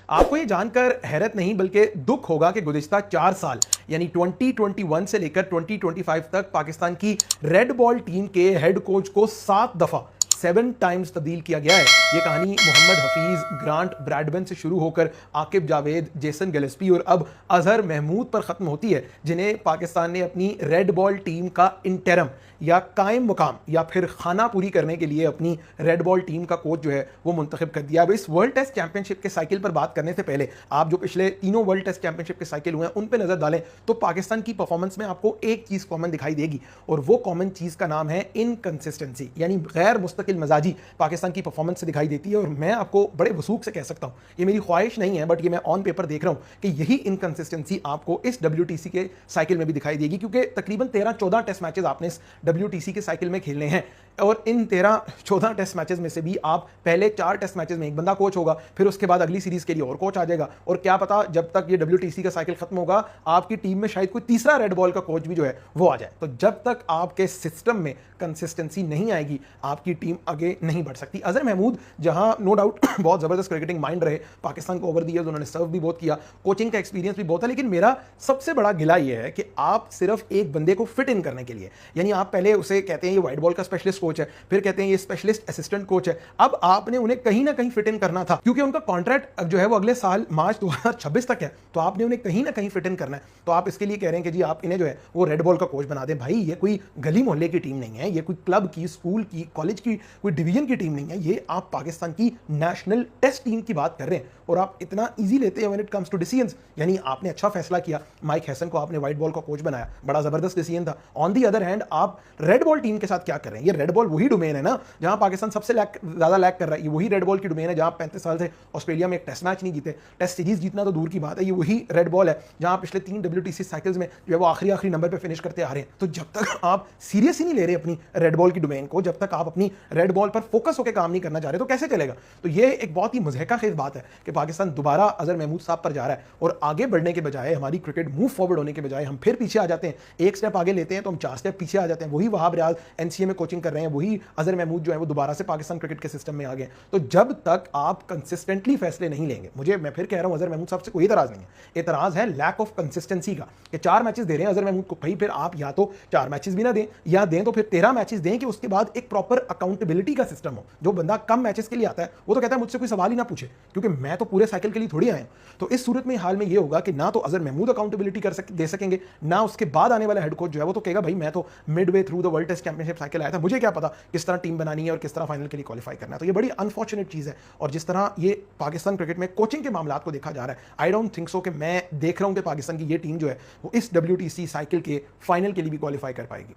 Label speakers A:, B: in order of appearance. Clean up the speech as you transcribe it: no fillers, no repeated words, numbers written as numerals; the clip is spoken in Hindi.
A: आपको ये जानकर हैरत नहीं बल्कि दुख होगा कि गुज़िश्ता 4 साल यानी 2021 से लेकर 2025 तक पाकिस्तान की रेड बॉल टीम के हेड कोच को 7 दफा 7 टाइम्स तब्दील किया गया है। ये कहानी मोहम्मद हफीज, ग्रांट ब्रैडबर्न से शुरू होकर आकिब जावेद, जेसन गिलेस्पी और अब अजहर महमूद पर खत्म होती है, जिन्हें पाकिस्तान ने अपनी रेड बॉल टीम का इंटरम या कायम मुकाम या फिर खाना पूरी करने के लिए अपनी रेड बॉल टीम का कोच जो है वो मुंतखब कर दिया। अब इस वर्ल्ड टेस्ट चैंपियनशिप के साइकिल पर बात करने से पहले आप जो पिछले तीनों वर्ल्ड टेस्ट चैंपियनशिप के साइकिल हुए हैं उन पर नजर डालें तो पाकिस्तान की परफॉर्मेंस में आपको एक चीज कॉमन दिखाई देगी और वो कॉमन चीज का नाम है इनकंसिस्टेंसी, यानी गैर मुस्तकिल मजाजी पाकिस्तान की परफॉर्मेंस से दिखाई देती है। और मैं आपको बड़े वसूख से कह सकता हूं, ये मेरी ख्वाहिश नहीं है बट ये मैं ऑन पेपर देख रहा हूं कि यही इनकंसिस्टेंसी आपको इस WTC के साइकिल में भी दिखाई देगी, क्योंकि तकरीबन 13-14 टेस्ट मैचेस आपने इस WTC के साइकिल में खेलने हैं और इन 13-14 टेस्ट मैचेस में से भी आप पहले 4 टेस्ट मैचेस में एक बंदा कोच होगा, फिर उसके बाद अगली सीरीज के लिए और कोच आ जाएगा और क्या पता जब तक ये WTC का साइकिल खत्म होगा आपकी टीम में शायद कोई तीसरा रेड बॉल का कोच भी जो है वो आ जाए। तो जब तक आपके सिस्टम में कंसिस्टेंसी नहीं आएगी आपकी टीम आगे नहीं बढ़ सकती। अजहर महमूद जहां नो डाउट बहुत जबरदस्त क्रिकेटिंग माइंड रहे, पाकिस्तान को ओवर द ईयर्स उन्होंने सर्व भी बहुत किया, कोचिंग का एक्सपीरियंस भी बहुत है, लेकिन मेरा सबसे बड़ा गिला यह है कि आप सिर्फ एक बंदे को फिट इन करने के लिए, यानी आप पहले उसे कहते हैं ये वाइट बॉल का स्पेशलिस्ट कोच है, फिर कहते हैं ये स्पेशलिस्ट असिस्टेंट कोच है, अब आपने उन्हें कहीं ना कहीं फिट इन करना था क्योंकि उनका कॉन्ट्रैक्ट जो है वो अगले साल मार्च 2026 तक है, तो आपने उन्हें कहीं ना कहीं फिट इन करना है। तो आप इसके लिए कह रहे हैं कि जी आप इन्हें जो है वो रेड बॉल का कोच बना दें। भाई ये कोई गली मोहल्ले की टीम नहीं है, ये कोई क्लब की, स्कूल की, कॉलेज की, कोई डिवीजन की टीम नहीं है, ये आप पाकिस्तान की नेशनल टेस्ट टीम की बात कर रहे हैं और आप इतना इजी लेते हैं when it comes to decisions. यानी आपने अच्छा फैसला किया, माइक हैसन को आपने व्हाइट बॉल का कोच बनाया, बड़ा जबरदस्त डिसीजन था। ऑन दी अदर हैंड आप रेड बॉल टीम के साथ क्या कर रहे हैं? ये रेड बॉल वही डोमेन है ना जहां पाकिस्तान सबसे ज्यादा लैक कर रहा है, ये वही रेड बॉल की डोमेन है जहां 35 साल से ऑस्ट्रेलिया में एक टेस्ट मैच नहीं जीते, टेस्ट सीरीज जीतना तो दूर की बात है, ये वही रेड बॉल है जहां पिछले 3 WTC साइकिल्स में जो है वो आखिरी नंबर पे फिनिश करते आ रहे हैं। तो जब तक आप सीरियस ही नहीं ले रहे अपनी रेड बॉल की डोमेन को, जब तक आप अपनी रेड बॉल पर फोकस होकर काम नहीं करना चाह रहे तो कैसे चलेगा? तो ये एक बहुत ही मुज़हका खेज बात है कि पाकिस्तान दोबारा अजहर महमूद साहब पर जा रहा है और आगे बढ़ने के बजाय, हमारी क्रिकेट मूव फॉरवर्ड होने के बजाय हम फिर पीछे आ जाते हैं। एक स्टेप आगे लेते हैं तो हम 4 स्टेप पीछे आ जाते हैं। वही वहाब रियाज NCA में कोचिंग कर रहे हैं, वही अजहर महमूद जो है वो दोबारा से पाकिस्तान क्रिकेट के सिस्टम में आ गए। तो जब तक आप कंसिस्टेंटली फैसले नहीं लेंगे, मैं फिर कह रहा हूं अजहर महमूद साहब से कोई इतराज नहीं है, इतराज है लैक ऑफ कंसिस्टेंसी का कि 4 मैचेस दे रहे हैं अजहर महमूद को, भाई फिर आप या तो 4 मैचेस भी ना दें या दें तो फिर 13 मैचेस दें कि उसके बाद एक प्रॉपर अकाउंटेबिलिटी का सिस्टम हो। जो बंदा कम मैचेस के लिए आता है वो तो कहता है मुझसे कोई सवाल ही ना पूछे क्योंकि मैं तो पूरे साइकिल के लिए थोड़ी आया हूं। तो इस सूरत में हाल में ये होगा कि ना तो अजहर महमूद अकाउंटेबिलिटी दे सकेंगे, ना उसके बाद आने वाला हेड कोच जो है वो तो कहेगा भाई मैं तो midway through the World Test Championship cycle आया था, मुझे क्या पता किस तरह टीम बनानी है और किस तरह फाइनल के लिए क्वालिफाई करना है। तो ये बड़ी अनफॉर्चुनेट चीज है और जिस तरह ये पाकिस्तान क्रिकेट में कोचिंग के मामला को देखा जा रहा है, आई डोंट थिंक सो कि मैं देख रहा हूं कि पाकिस्तान की ये टीम जो है वो इस WTC साइकिल के फाइनल के लिए भी क्वालिफाई कर पाएगी।